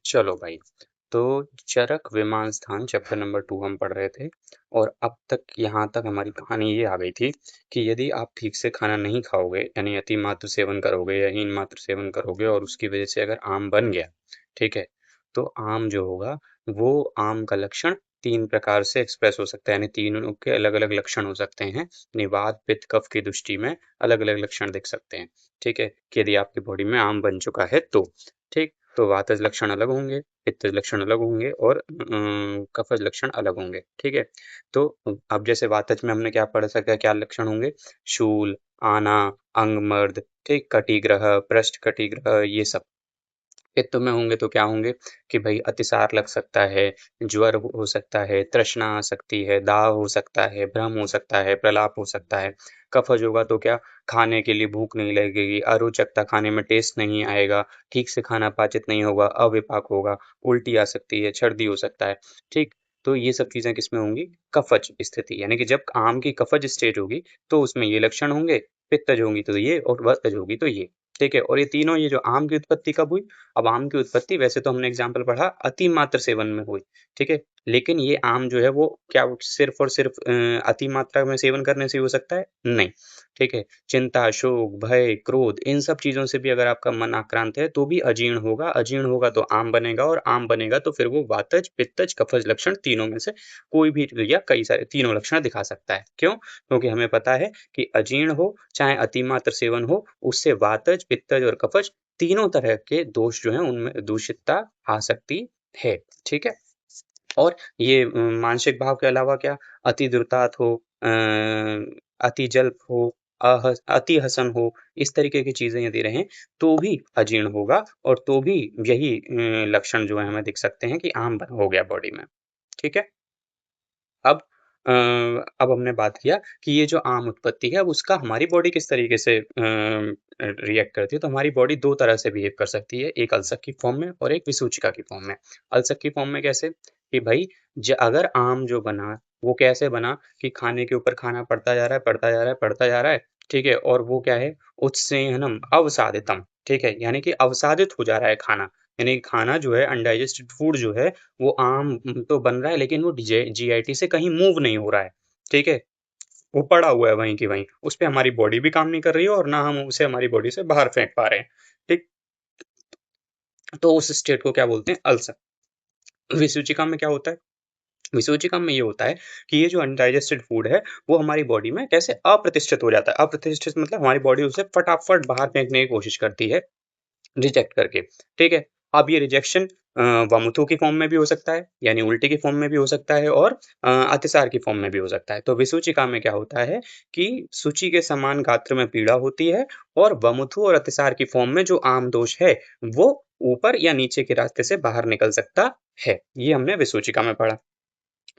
चलो भाई, तो चरक विमान स्थान चैप्टर नंबर 2 हम पढ़ रहे थे। और अब तक यहाँ तक हमारी कहानी ये आ गई थी कि यदि आप ठीक से खाना नहीं खाओगे, यानी अति मात्र सेवन करोगे या हीन मात्र सेवन करोगे और उसकी वजह से अगर आम बन गया, ठीक है, तो आम जो होगा वो आम का लक्षण 3 प्रकार से एक्सप्रेस हो सकता है, यानी तीनों के अलग अलग लक्षण हो सकते हैं। यानी वात पित्त कफ की दृष्टि में अलग अलग लक्षण दिख सकते हैं, ठीक है, कि यदि आपकी बॉडी में आम बन चुका है तो ठीक। तो वातज लक्षण अलग होंगे, पित्तज लक्षण अलग होंगे और कफज लक्षण अलग होंगे, ठीक है। तो अब जैसे वातज में हमने क्या पढ़ सका, क्या लक्षण होंगे, शूल, आना, अंगमर्द, ठीक, कटिग्रह, पृष्ठ कटिग्रह, ये सब। पित्त में होंगे तो क्या होंगे कि भाई अतिसार लग सकता है, ज्वर हो सकता है, तृष्णा आ सकती है, दाह हो सकता है, भ्रम हो सकता है, प्रलाप हो सकता है। कफज होगा तो क्या, खाने के लिए भूख नहीं लगेगी, अरोचकता, खाने में टेस्ट नहीं आएगा, ठीक से खाना पाचित नहीं होगा, अविपाक होगा, उल्टी आ सकती है, छर्दी हो सकता है, ठीक। तो ये सब चीजें किसमें होंगी, कफज स्थिति, यानी कि जब आम की कफज स्टेज होगी तो उसमें ये लक्षण होंगे, पित्तज होंगी तो ये और वातज होगी तो ये, ठीक है। और ये तीनों, ये जो आम की उत्पत्ति कब हुई, अब आम की उत्पत्ति वैसे तो हमने एग्जाम्पल पढ़ा अति मात्रा सेवन में हुई, ठीक है, लेकिन ये आम जो है वो क्या सिर्फ और सिर्फ अति मात्रा में सेवन करने से हो सकता है, नहीं, ठीक है। चिंता, शोक, भय, क्रोध, इन सब चीजों से भी अगर आपका मन आक्रांत है तो भी अजीर्ण होगा, अजीर्ण होगा तो आम बनेगा, और आम बनेगा तो फिर वो वातज पित्तज कफज लक्षण तीनों में से कोई भी या कई सारे तीनों लक्षण दिखा सकता है। क्यों, क्योंकि हमें पता है कि अजीर्ण हो चाहे अतिमात्र सेवन हो, उससे वातज पित्तज और कफज तीनों तरह के दोष जो हैं उनमें दूषितता आ सकती है, ठीक है। और ये मानसिक भाव के अलावा क्या, अति दुर्तात हो, अति जल्प हो, अति हसन हो, इस तरीके की चीजें यदि रहें तो भी अजीर्ण होगा, और तो भी यही लक्षण जो है हमें दिख सकते हैं कि आम हो गया बॉडी में, ठीक है। अब अब हमने बात किया कि ये जो आम उत्पत्ति है अब उसका हमारी बॉडी किस तरीके से रिएक्ट करती है, तो हमारी बॉडी दो तरह से बिहेव कर सकती है, एक अल्सर की फॉर्म में और एक विसूचिका की फॉर्म में। अल्सर की फॉर्म में कैसे, कि भाई अगर आम जो बना वो कैसे बना कि खाने के ऊपर खाना पड़ता जा रहा है, पड़ता जा रहा है, पड़ता जा रहा है, ठीक है, और वो क्या है, उत्सेहनम अवसादितम, ठीक है, यानी कि अवसादित हो जा रहा है खाना, यानी खाना जो है अनडाइजेस्टेड फूड जो है वो आम तो बन रहा है लेकिन वो जीआईटी से कहीं मूव नहीं हो रहा है, ठीक है, वो पड़ा हुआ है वहीं की वहीं, उस पे हमारी बॉडी भी काम नहीं कर रही है और ना हम उसे हमारी बॉडी से बाहर फेंक पा रहे हैं, ठीक। तो उस स्टेट को क्या बोलते हैं, अल्सर। विसूचिका में क्या होता है, विसूचिका में ये होता है कि ये जो अनडाइजेस्टेड फूड है वो हमारी बॉडी में कैसे अप्रतिष्ठित हो जाता है, अप्रतिष्ठित मतलब हमारी बॉडी उसे फटाफट बाहर फेंकने की कोशिश करती है, रिजेक्ट करके, ठीक है। अब ये रिजेक्शन वमुथु की फॉर्म में भी हो सकता है, यानी उल्टी की फॉर्म में भी हो सकता है, और अतिसार की फॉर्म में भी हो सकता है। तो विसूचिका में क्या होता है कि सूची के समान गात्र में पीड़ा होती है, और वमुथु और अतिसार की फॉर्म में जो आम दोष है वो ऊपर या नीचे के रास्ते से बाहर निकल सकता है, ये हमने विसूचिका में पढ़ा।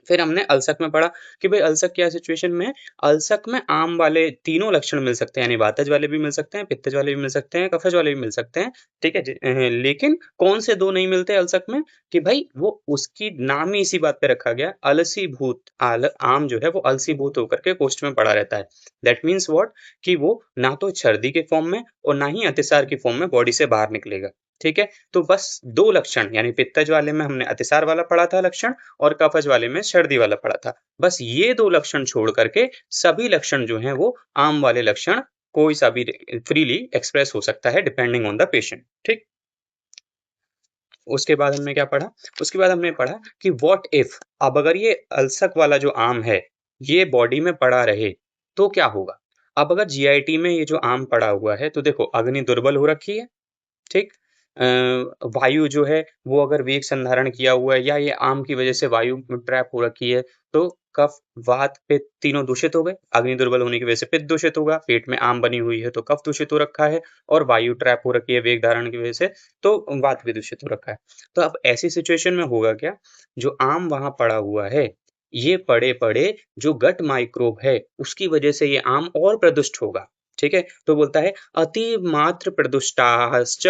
फिर हमने अल्सक में पढ़ा कि भाई अल्सक क्या सिचुएशन में, अल्सक में आम वाले तीनों लक्षण मिल सकते हैं, यानी वातज वाले भी मिल सकते हैं, पित्तज वाले भी मिल सकते हैं, कफज वाले भी मिल सकते हैं, ठीक है लेकिन कौन से दो नहीं मिलते अल्सक में, कि भाई वो उसकी नाम ही इसी बात पे रखा गया, अलसी भूत आम जो है वो अलसी भूत होकर के कोष्ठ में पड़ा रहता है। दैट मीन्स व्हाट, कि वो ना तो छर्दी के फॉर्म में और ना ही अतिसार की फॉर्म में बॉडी से बाहर निकलेगा, ठीक है। तो बस दो लक्षण, यानी पित्तज वाले में हमने अतिसार वाला पढ़ा था लक्षण, और कफज वाले में सर्दी वाला पड़ा था, बस ये दो लक्षण छोड़ करके सभी लक्षण जो हैं वो आम वाले लक्षण कोई सा भी फ्रीली एक्सप्रेस हो सकता है डिपेंडिंग ऑन द पेशेंट, ठीक। उसके बाद हमने क्या पढ़ा, उसके बाद हमने पढ़ा कि व्हाट इफ, अब अगर ये अल्सक वाला जो आम है ये बॉडी में पड़ा रहे तो क्या होगा। अब अगर जीआईटी में ये जो आम पड़ा हुआ है तो देखो अग्नि दुर्बल हो रखी है, ठीक। वायु जो है वो अगर वेग संधारण किया हुआ है या ये आम की वजह से वायु ट्रैप हो रखी है तो कफ वात पित्त तीनों दूषित हो गए, अग्नि दुर्बल होने की वजह से पित्त दूषित होगा, पेट में आम बनी हुई है तो कफ दूषित हो रखा है, और वायु ट्रैप हो रखी है वेग धारण की वजह से तो वात भी दूषित हो रखा है। तो अब ऐसी सिचुएशन में होगा क्या, जो आम वहां पड़ा हुआ है ये पड़े पड़े जो गट माइक्रोब है उसकी वजह से ये आम और प्रदुष्ट होगा, ठीक है। तो बोलता है अति मात्र प्रदुष्टाश्च,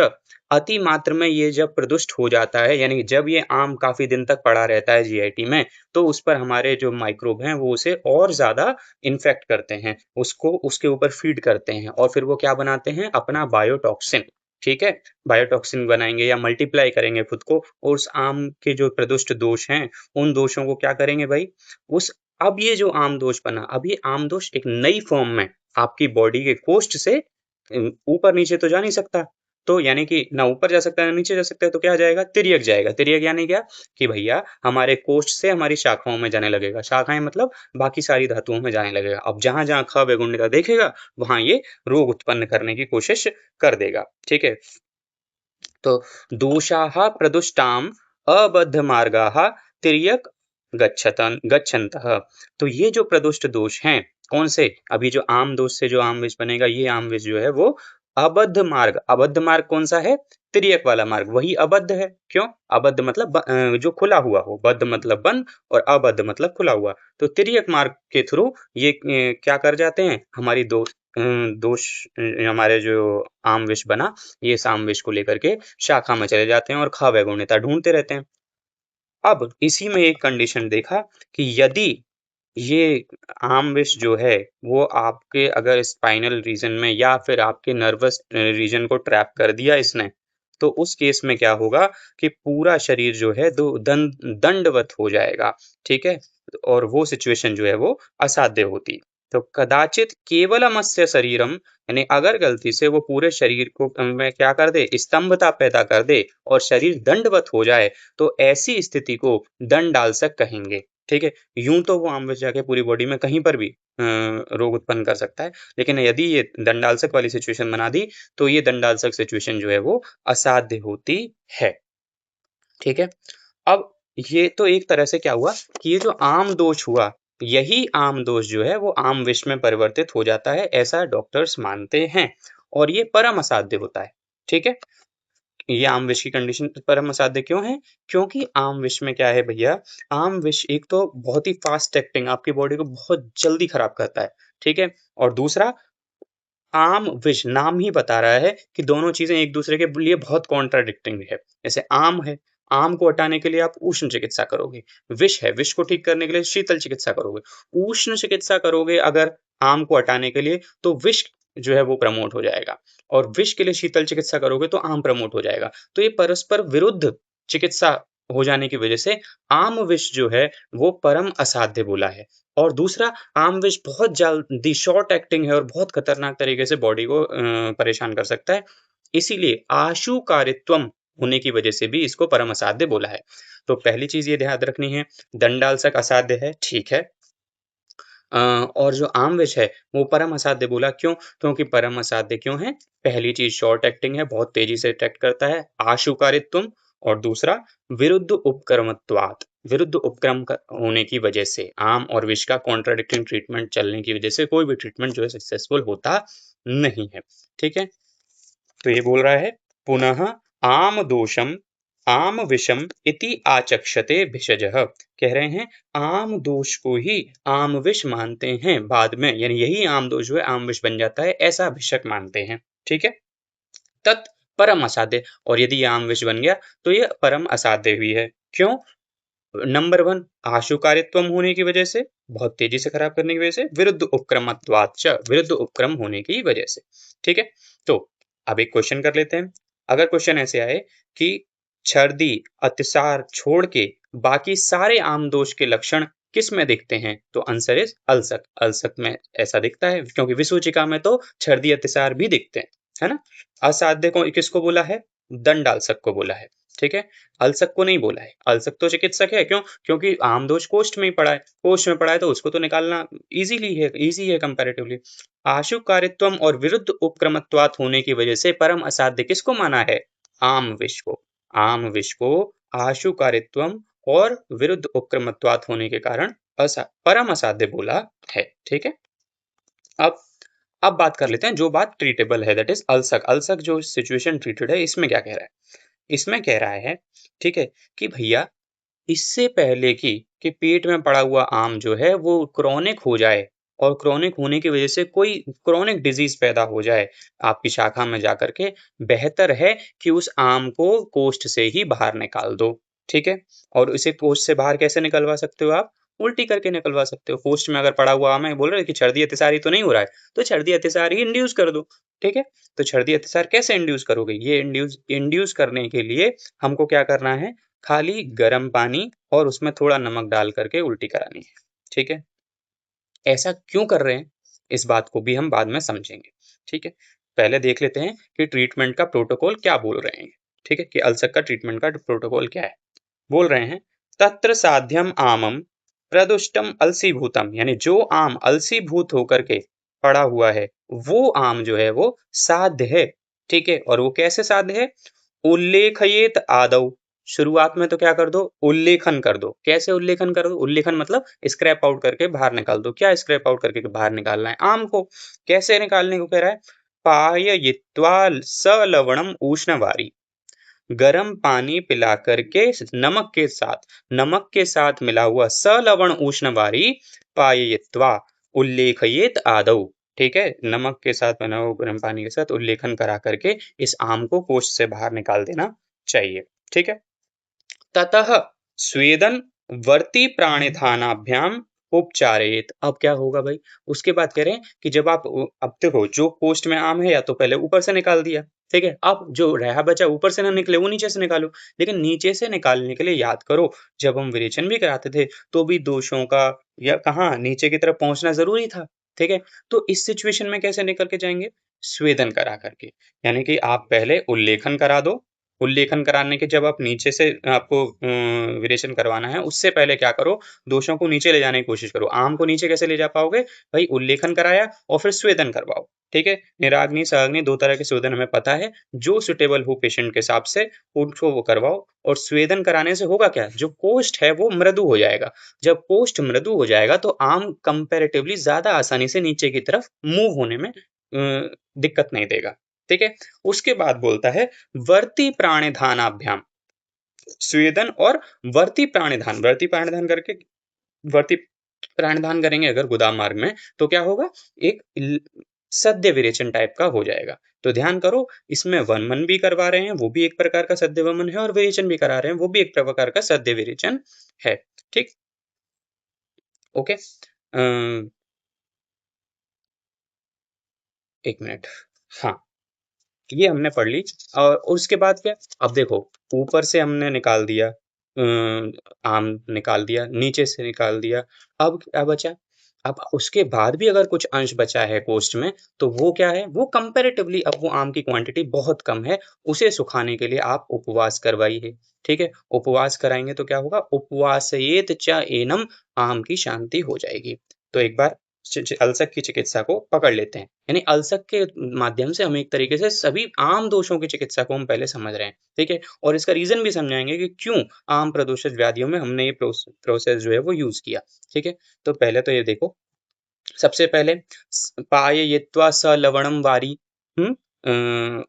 अति मात्र में ये जब प्रदुष्ट हो जाता है, यानी जब ये आम काफी दिन तक पड़ा रहता है जीआईटी में, तो उस पर हमारे जो माइक्रोब हैं वो उसे और ज्यादा इन्फेक्ट करते हैं, उसको उसके ऊपर फीड करते हैं, और फिर वो क्या बनाते हैं, अपना बायोटॉक्सिन, ठीक है, बायोटॉक्सिन बनाएंगे या मल्टीप्लाई करेंगे खुद को, और उस आम के जो प्रदुष्ट दोष हैं उन दोषों को क्या करेंगे भाई, उस अब ये जो आम दोष बना, अब ये आम दोष एक नई फॉर्म में आपकी बॉडी के कोष्ठ से ऊपर नीचे तो जा नहीं सकता, तो यानी कि ना ऊपर जा सकता है ना नीचे जा सकता है, तो क्या जाएगा, तिर्यक जाएगा। तिर्यक यानी क्या, कि भैया हमारे कोष्ठ से हमारी शाखाओं में जाने लगेगा, शाखाएं मतलब बाकी सारी धातुओं में जाने लगेगा। अब जहां जहां ख वैगुण्यता देखेगा वहां ये रोग उत्पन्न करने की कोशिश कर देगा। ठीक है, तो दोषाः प्रदुष्टाम अबद्ध मार्गाः तिर्यक गच्छन्तः। तो ये जो प्रदुष्ट दोष हैं, कौन से, अभी जो आम दोष से जो आम विष बनेगा, ये आम विष जो है वो अबद्ध मार्ग कौन सा है, तिर्यक वाला मार्ग, वही अबद्ध है। क्यों, अबद्ध मतलब जो खुला हुआ हो, बद्ध मतलब बंद और अबद्ध मतलब खुला हुआ, तो तिर्यक मार्ग के थ्रू ये क्या कर जाते हैं, हमारी दोष हमारे जो आम विष बना, ये साम विष को लेकर के शाखा में चले जाते हैं और ख वैगुण्यता ढूंढते रहते हैं। अब इसी में एक कंडीशन देखा कि यदि ये आम विष जो है वो आपके अगर स्पाइनल रीजन में या फिर आपके नर्वस रीजन को ट्रैप कर दिया इसने, तो उस केस में क्या होगा कि पूरा शरीर जो है दंडवत हो जाएगा। ठीक है, और वो सिचुएशन जो है वो असाध्य होती। तो कदाचित केवलमस्य शरीरम, यानी अगर गलती से वो पूरे शरीर को में क्या कर दे, स्तंभता पैदा कर दे और शरीर दंडवत हो जाए, तो ऐसी स्थिति को दंडाल्सक कहेंगे। ठीक है, यूं तो वो आम विष जाके पूरी बॉडी में कहीं पर भी रोग उत्पन्न कर सकता है, लेकिन यदि ये दंडाल्सक वाली सिचुएशन बना दी, तो ये दंडाल्सक सिचुएशन जो है वो असाध्य होती है। ठीक है, अब ये तो एक तरह से क्या हुआ कि ये जो आम दोष हुआ, यही आम दोष जो है वो आम विष में परिवर्तित हो जाता है, ऐसा डॉक्टर्स मानते हैं, और ये परम असाध्य होता है। ठीक है, ये आम विष की कंडीशन परम असाध्य क्यों है, क्योंकि आम विष में क्या है भैया, आम विष एक तो बहुत ही फास्ट एक्टिंग, आपकी बॉडी को बहुत जल्दी खराब करता है। ठीक है, और दूसरा आम विष नाम ही बता रहा है कि दोनों चीजें एक दूसरे के लिए बहुत कॉन्ट्राडिक्टिंग है। जैसे आम है, आम को हटाने के लिए आप उष्ण चिकित्सा करोगे, विष है, विष को ठीक करने के लिए शीतल चिकित्सा करोगे। उष्ण चिकित्सा करोगे अगर आम को हटाने के लिए, तो विष जो है वो प्रमोट हो जाएगा, और विष के लिए शीतल चिकित्सा करोगे तो आम प्रमोट हो जाएगा। तो ये परस्पर विरुद्ध चिकित्सा हो जाने की वजह से आम विष जो है वो परम असाध्य बोला है। और दूसरा, आम विष बहुत जल्दी शॉर्ट एक्टिंग है और बहुत खतरनाक तरीके से बॉडी को परेशान कर सकता है, इसीलिए आशुकारित्वम होने की वजह से भी इसको परम असाध्य बोला है। तो पहली चीज ये ध्यान रखनी है, दंडाल्सक असाध्य है, ठीक है, और जो आम विष है वो परम असाध्य बोला, क्यों, क्योंकि परम असाध्य क्यों है, पहली चीज शॉर्ट एक्टिंग है, बहुत तेजी से अटैक करता है, आशुकारित्वम, और दूसरा विरुद्ध उपक्रमत्वात्, विरुद्ध उपक्रम होने की वजह से, आम और विष का कॉन्ट्राडिक्टिंग ट्रीटमेंट चलने की वजह से कोई भी ट्रीटमेंट जो है सक्सेसफुल होता नहीं है। ठीक है, तो ये बोल रहा है पुनः आम दोषम आम विषम इति आचक्षते भिषजः, कह रहे हैं आम दोष को ही आम विष मानते हैं बाद में, यानी यही आम दोष जो है आम विष बन जाता है, ऐसा भिषक मानते हैं। ठीक है, तत् परम असाध्य, और यदि आम विष बन गया तो ये परम असाध्य हुई है। क्यों, नंबर वन, आशुकारित्वम होने की वजह से, बहुत तेजी से खराब करने की वजह से, विरुद्ध उपक्रमत्वाच्च, विरुद्ध उपक्रम होने की वजह से। ठीक है, तो अब एक क्वेश्चन कर लेते हैं। अगर क्वेश्चन ऐसे आए कि छर्दी अतिसार छोड़ के बाकी सारे आम दोष के लक्षण किस में दिखते हैं, तो आंसर इज अल्सक, अल्सक में ऐसा दिखता है, क्योंकि विसूचिका में तो छर्दी अतिसार भी दिखते हैं, है ना। असाध्य को किसको बोला है, दंडाल्सक को बोला है। ठीक है, अल्सक को नहीं बोला है, अल्सक तो चिकित्सक है, क्यों, क्योंकि आम दोष कोष्ठ में ही पड़ा है, कोष्ठ में पड़ा है तो उसको तो निकालना इजी है कंपैरेटिवली। आशुकारित्वम और विरुद्ध उपक्रमत्वात् होने की वजह से परम असाध्य किसको माना है, आम विष को, आम विष को आशुकारित्वम और विरुद्ध उपक्रमत्वात् होने के कारण परम असाध्य बोला है। ठीक है, अब बात कर लेते हैं जो बात ट्रीटेबल है, दैट इज अल्सक। अल्सक जो सिचुएशन ट्रीटेड है, इसमें क्या कह रहा है, इसमें कह रहा है, ठीक है, कि भैया इससे पहले कि पेट में पड़ा हुआ आम जो है वो क्रॉनिक हो जाए, और क्रॉनिक होने की वजह से कोई क्रॉनिक डिजीज पैदा हो जाए आपकी शाखा में जाकर के, बेहतर है कि उस आम को कोष्ठ से ही बाहर निकाल दो। ठीक है, और इसे कोष्ठ से बाहर कैसे निकलवा सकते हो आप, उल्टी करके निकलवा सकते हो। पोस्ट में अगर पड़ा हुआ आम है, बोल रहे हैं कि छर्दी अतिसारी तो नहीं हो रहा है, तो छर्दी अतिसार ही इंड्यूस कर दो, ठीक है। तो छर्दी अतिसार कैसे इंड्यूस करोगे? ये इंड्यूस करने के लिए हमको क्या करना है, खाली गर्म पानी और उसमें थोड़ा नमक डाल करके उल्टी करानी है, ठीक है। ऐसा क्यों कर रहे हैं, इस बात को भी हम बाद में समझेंगे, ठीक है। पहले देख लेते हैं कि ट्रीटमेंट का प्रोटोकॉल क्या बोल रहे हैं, ठीक है, कि अल्सर का ट्रीटमेंट का प्रोटोकॉल क्या है। बोल रहे हैं, तत्र साध्यम आमम प्रदुष्टम अलसीभूतम, यानी जो आम अलसीभूत होकर के पड़ा हुआ है, वो आम जो है वो साध्य है, ठीक है। और वो कैसे साध्य है? उल्लेखयेत आदौ, शुरुआत में तो क्या कर दो, उल्लेखन कर दो। कैसे उल्लेखन कर दो? उल्लेखन मतलब स्क्रैप आउट करके बाहर निकाल दो। क्या स्क्रैप आउट करके बाहर निकालना है? आम को। कैसे निकालने को कह रहा है? पाययित्वा सलवणम उष्णवारी, गर्म पानी पिला करके नमक के साथ मिला हुआ सलवण उष्णवारी पाययित्वा उल्लेखयेत आदौ, ठीक है। नमक के साथ बना हुआ गर्म पानी के साथ उल्लेखन करा करके इस आम को कोष्ठ से बाहर निकाल देना चाहिए, ठीक है। ततः स्वेदन वर्ती प्राणिधानाभ्याम उपचारेत। अब क्या होगा भाई? उसके बाद कह रहे हैं कि जब आप अब देखो, जो कोष्ठ में आम है या तो पहले ऊपर से निकाल दिया, ठीक है। अब जो रहा बचा ऊपर से ना निकले वो नीचे से निकालो, लेकिन नीचे से निकालने के लिए याद करो, जब हम विरेचन भी कराते थे तो भी दोषों का या कहाँ नीचे की तरफ पहुंचना जरूरी था, ठीक है। तो इस सिचुएशन में कैसे निकल के जाएंगे? स्वेदन करा करके, यानी कि आप पहले उल्लेखन करा दो। उल्लेखन कराने के जब आप नीचे से आपको विरेचन करवाना है, उससे पहले क्या करो, दोषों को नीचे ले जाने की कोशिश करो। आम को नीचे कैसे ले जा पाओगे भाई? उल्लेखन कराया और फिर स्वेदन करवाओ, ठीक है। निराग्नि सहअग्नि दो तरह के स्वेदन हमें पता है, जो सुटेबल हो पेशेंट के हिसाब से उनको वो करवाओ। और स्वेदन कराने से होगा क्या, जो कोष्ठ है वो मृदु हो जाएगा। जब कोष्ठ मृदु हो जाएगा तो आम कंपैरेटिवली ज्यादा आसानी से नीचे की तरफ मूव होने में दिक्कत नहीं देगा, ठीक है। उसके बाद बोलता है वर्ती प्राणिधानाभ्याम, स्वेदन और वर्ती प्राणिधान करके वर्ती प्राणिधान करेंगे अगर गोदाम मार्ग में, तो क्या होगा, एक सद्य विरेचन टाइप का हो जाएगा। तो ध्यान करो, इसमें वनमन भी करवा रहे हैं, वो भी एक प्रकार का सद्य वमन है, और विरेचन भी करा रहे हैं, वो भी एक प्रकार का सद्य विरेचन है, ठीक। ओके, एक मिनट, हाँ, ये हमने पढ़ ली। और उसके बाद क्या, अब देखो, ऊपर से हमने निकाल दिया, आम निकाल दिया, नीचे से निकाल दिया, अब क्या बचा? अब उसके बाद भी अगर कुछ अंश बचा है कोष्ठ में, तो वो क्या है, वो कंपैरेटिवली अब वो आम की क्वांटिटी बहुत कम है, उसे सुखाने के लिए आप उपवास करवाइए, ठीक है। उपवास कराएंगे तो क्या होगा, उपवासयेत च एनम, आम की शांति हो जाएगी। तो एक बार अल्सक की चिकित्सा को पकड़ लेते हैं, यानी अल्सक के माध्यम से हम एक तरीके से सभी आम दोषों की चिकित्सा को हम पहले समझ रहे हैं, ठीक है। और इसका रीजन भी समझाएंगे कि क्यों आम प्रदूषित व्याधियों में हमने ये प्रोसेस जो है वो यूज किया, ठीक है। तो पहले तो ये देखो, सबसे पहले पाययित्वा स लवणम वारी,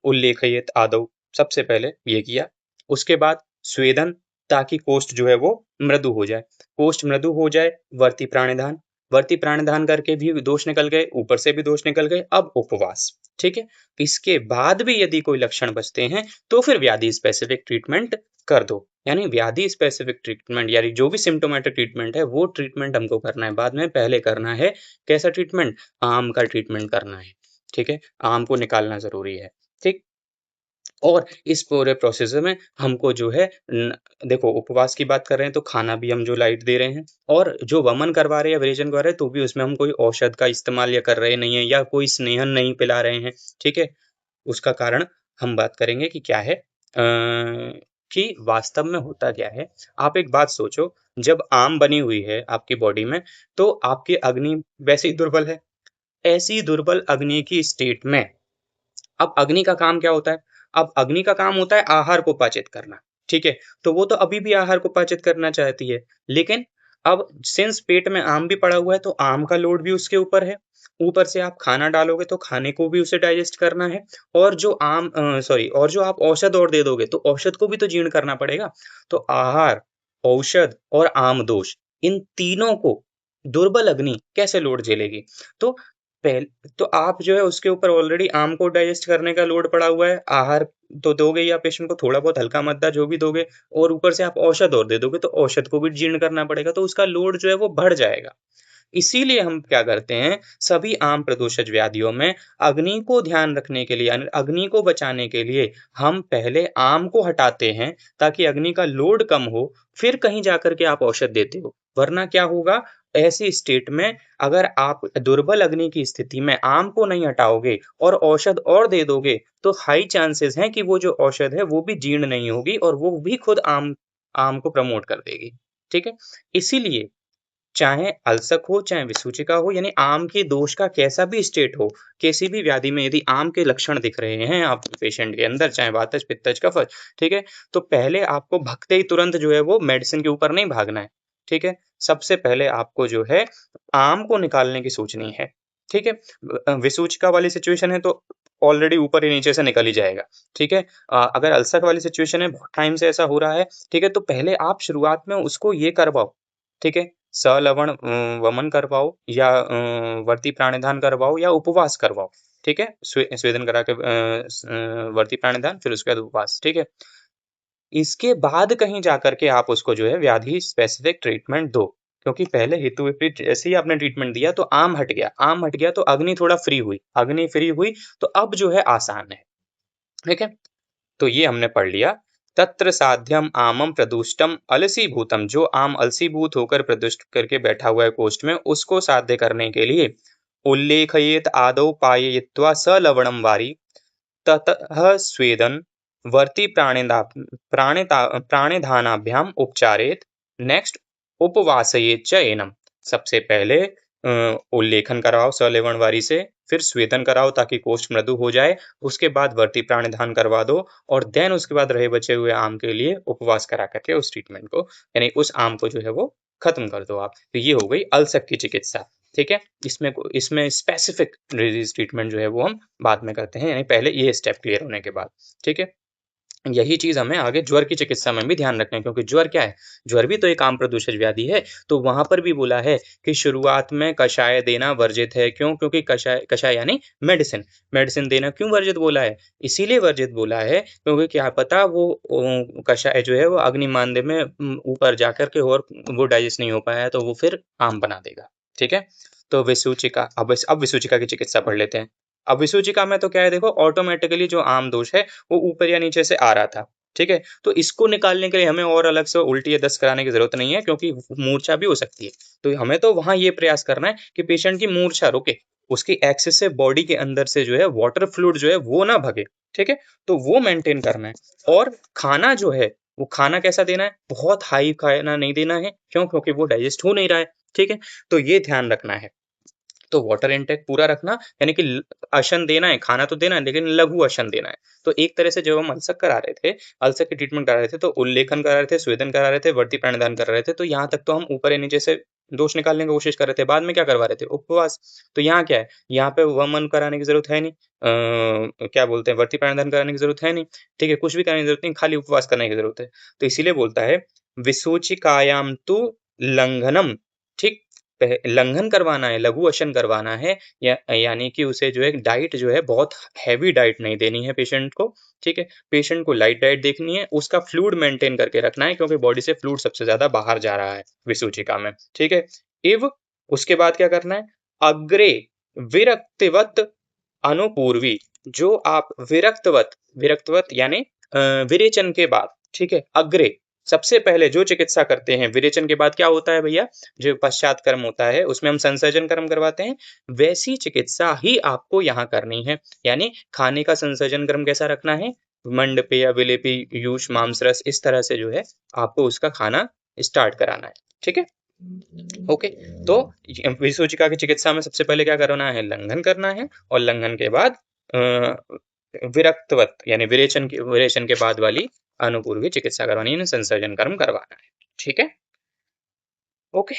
उल्लेखयेत आदौ, सबसे पहले ये किया। उसके बाद स्वेदन, ताकि कोष्ठ जो है वो मृदु हो जाए। कोष्ठ मृदु हो जाए, वर्ती प्राणिधान, वर्ती प्राणिधान करके भी दोष निकल गए, ऊपर से भी दोष निकल गए। अब उपवास, ठीक है। इसके बाद भी यदि कोई लक्षण बचते हैं तो फिर व्याधि स्पेसिफिक ट्रीटमेंट कर दो, यानी व्याधि स्पेसिफिक ट्रीटमेंट, यानी जो भी सिम्टोमेटिक ट्रीटमेंट है वो ट्रीटमेंट हमको करना है बाद में, पहले करना है कैसा ट्रीटमेंट, आम का ट्रीटमेंट करना है, ठीक है। आम को निकालना जरूरी है, ठीक। और इस पूरे प्रोसेस में हमको जो है देखो, उपवास की बात कर रहे हैं तो खाना भी हम जो लाइट दे रहे हैं, और जो वमन करवा रहे हैं या विरेचन करवा रहे हैं तो भी उसमें हम कोई औषध का इस्तेमाल या कर रहे नहीं है, या कोई स्नेहन नहीं पिला रहे हैं, ठीक है। उसका कारण हम बात करेंगे कि क्या है, कि वास्तव में होता क्या है। आप एक बात सोचो, जब आम बनी हुई है आपकी बॉडी में, तो आपकी अग्नि वैसे ही दुर्बल है। ऐसी दुर्बल अग्नि की स्टेट में अब अग्नि का काम क्या होता है? अब अग्नि का काम होता है आहार को पाचित करना, ठीक है। तो वो तो अभी भी आहार को पाचित करना चाहती है, लेकिन अब सिंस पेट में आम भी पड़ा हुआ है तो आम का लोड भी उसके ऊपर है। ऊपर से आप खाना डालोगे तो खाने को भी उसे डाइजेस्ट करना है, और जो और जो आप औषध और दे दोगे तो औषध को भी तो जीर्ण करना पड़ेगा। तो आहार, औषध और आम दोष, इन तीनों को दुर्बल अग्नि कैसे लोड झेलेगी? तो पहले तो आप जो है उसके ऊपर ऑलरेडी आम को डाइजेस्ट करने का लोड पड़ा हुआ है, आहार तो दोगे ही आप पेशेंट को, थोड़ा बहुत हल्का मद्दा जो भी दोगे, और ऊपर से आप औषध और दे दोगे तो औषध को भी जीर्ण करना पड़ेगा, तो उसका लोड जो है वो बढ़ जाएगा। इसीलिए हम क्या करते हैं, सभी आम प्रदूषक व्याधियों में अग्नि को ध्यान रखने के लिए, यानी अग्नि को बचाने के लिए हम पहले आम को हटाते हैं ताकि अग्नि का लोड कम हो, फिर कहीं जाकर के आप औषध देते हो। वरना क्या होगा, ऐसी स्टेट में अगर आप दुर्बल अग्नि की स्थिति में आम को नहीं हटाओगे और औषध और दे दोगे, तो हाई चांसेस हैं कि वो जो औषध है वो भी जीर्ण नहीं होगी और वो भी खुद आम आम को प्रमोट कर देगी। ठीक है? इसीलिए चाहे अल्सक हो, चाहे विसूचिका हो, यानी आम के दोष का कैसा भी स्टेट हो, किसी भी व्याधि में यदि आम के लक्षण दिख रहे हैं आप पेशेंट के अंदर, चाहे वातज, पित्तज, कफज, ठीक है? तो पहले आपको भगते ही तुरंत जो है वो मेडिसिन के ऊपर नहीं भागना है, ठीक है? सबसे पहले आपको जो है आम को निकालने की सोचनी है, ठीक है? विसूचिका वाली सिचुएशन है तो ऑलरेडी ऊपर ही नीचे से निकल ही जाएगा, ठीक है? अगर अल्सर वाली सिचुएशन है, बहुत टाइम से ऐसा हो रहा है, ठीक है? तो पहले आप शुरुआत में उसको ये करवाओ, ठीक है? सलवण वमन करवाओ या वर्ती प्राणायाम करवाओ या उपवास करवाओ, ठीक है? स्वेदन करा के वर्ती प्राणायाम, फिर उसके बाद उपवास, ठीक है? इसके बाद कहीं जाकर के आप उसको जो है व्याधि स्पेसिफिक ट्रीटमेंट दो, क्योंकि पहले हेतु विपरीत जैसे ही आपने ट्रीटमेंट दिया तो आम हट गया, आम हट गया तो अग्नि थोड़ा फ्री हुई, अग्नि फ्री हुई तो अब जो है आसान है, ठीक है? तो ये हमने पढ़ लिया। तत्र साध्यम आमम प्रदुष्टम अलसीभूतम, जो आम अलसीभूत होकर प्रदुष्ट करके बैठा हुआ है कोष्ठ में, उसको साध्य करने के लिए उल्लेखयेत आदौ पाययित्वा सलवणम वारी ततः स्वेदन वर्ती प्राणिधानाभ्याम उपचारेत, नेक्स्ट उपवासयेत च एनम। सबसे पहले उल्लेखन कराओ सलेवण वारी से, फिर स्वेदन कराओ ताकि कोष्ठ मृदु हो जाए, उसके बाद वर्ती प्राणिधान करवा दो, और देन उसके बाद रहे बचे हुए आम के लिए उपवास करा करके उस ट्रीटमेंट को, यानी उस आम को जो है वो खत्म कर दो आप। तो ये हो गई अल्सर की चिकित्सा, ठीक है? इसमें स्पेसिफिक डिजीज ट्रीटमेंट जो है वो हम बाद में करते हैं, यानी पहले ये स्टेप क्लियर होने के बाद, ठीक है? यही चीज हमें आगे ज्वर की चिकित्सा में भी ध्यान रखना है, क्योंकि ज्वर क्या है, ज्वर भी तो एक आम प्रदूषक व्याधि है। तो वहां पर भी बोला है कि शुरुआत में कषाय देना वर्जित है। क्यों? क्योंकि कषाय कषाय यानी मेडिसिन, मेडिसिन देना क्यों वर्जित बोला है? इसीलिए वर्जित बोला है क्योंकि क्या पता वो कषाय जो है वो अग्निमांद्य में ऊपर जाकर के और वो डाइजेस्ट नहीं हो पाया है तो वो फिर आम बना देगा, ठीक है? तो विसूचिका, अब विसूचिका की चिकित्सा पढ़ लेते हैं। अब विसूचिका में तो क्या है, देखो ऑटोमेटिकली जो आम दोष है वो ऊपर या नीचे से आ रहा था, ठीक है? तो इसको निकालने के लिए हमें और अलग से उल्टी या दस्त कराने की जरूरत नहीं है, क्योंकि मूर्छा भी हो सकती है। तो हमें तो वहां ये प्रयास करना है कि पेशेंट की मूर्छा रुके, उसकी एक्सेसिव बॉडी के अंदर से जो है वाटर फ्लूइड जो है वो ना भगे, ठीक है? तो वो मेंटेन करना है। और खाना जो है वो खाना कैसा देना है, बहुत हाई खाना नहीं देना है। क्यों? क्योंकि वो डाइजेस्ट हो नहीं रहा है, ठीक है? तो ये ध्यान रखना है। तो वाटर इनटेक पूरा रखना, यानी कि अशन देना है, खाना तो देना है लेकिन लघु अशन देना है। तो एक तरह से जब हम अल्सर करा रहे थे, अल्सर की ट्रीटमेंट करा रहे थे, तो उल्लेखन करा रहे थे, स्वेदन करा रहे थे, वर्ती प्राणायाम कर रहे थे, तो यहाँ तक तो हम ऊपर या नीचे से दोष निकालने की कोशिश कर रहे थे। बाद में क्या करवा रहे थे? उपवास। तो यहाँ क्या है, यहाँ पे वमन कराने की जरूरत है नहीं, क्या बोलते हैं, वर्ती प्राणायाम कराने की जरूरत है नहीं, ठीक है? कुछ भी करने की जरूरत नहीं, खाली उपवास करने की जरूरत है। तो इसीलिए बोलता है विसूचिकायाम तु लंघनम, ठीक? लंघन करवाना है, लघु अशन करवाना है, यानी कि उसे जो है डाइट जो है बहुत हैवी डाइट नहीं देनी है पेशेंट को, ठीक है? पेशेंट को लाइट डाइट देखनी है, उसका फ्लूइड मेंटेन करके रखना है, क्योंकि बॉडी से फ्लूइड सबसे ज्यादा बाहर जा रहा है विसूचिका में, ठीक है? इव उसके बाद क्या करना है, अग्रे विरक्तिवत अनुपूर्वी, जो आप विरक्तवत, विरक्तवत यानी विरेचन के बाद, ठीक है? अग्रे सबसे पहले जो चिकित्सा करते हैं, विरेचन के बाद क्या होता है भैया, जो पश्चात कर्म होता है उसमें हम संसर्जन कर्म करवाते हैं, वैसी चिकित्सा ही आपको यहाँ करनी है। यानी खाने का संसर्जन कर्म कैसा रखना है, मंडपे या विलेपी यूष मांसरस, इस तरह से जो है आपको उसका खाना स्टार्ट कराना है, ठीक है? ओके। तो विसूचिका की चिकित्सा में सबसे पहले क्या करना है, लंघन करना है, और लंघन के बाद विरक्तवत यानी विरेचन के बाद वाली अनुपूर्वी चिकित्सा करवानी है, संसर्जन कर्म करवाना है, ठीक है? ओके।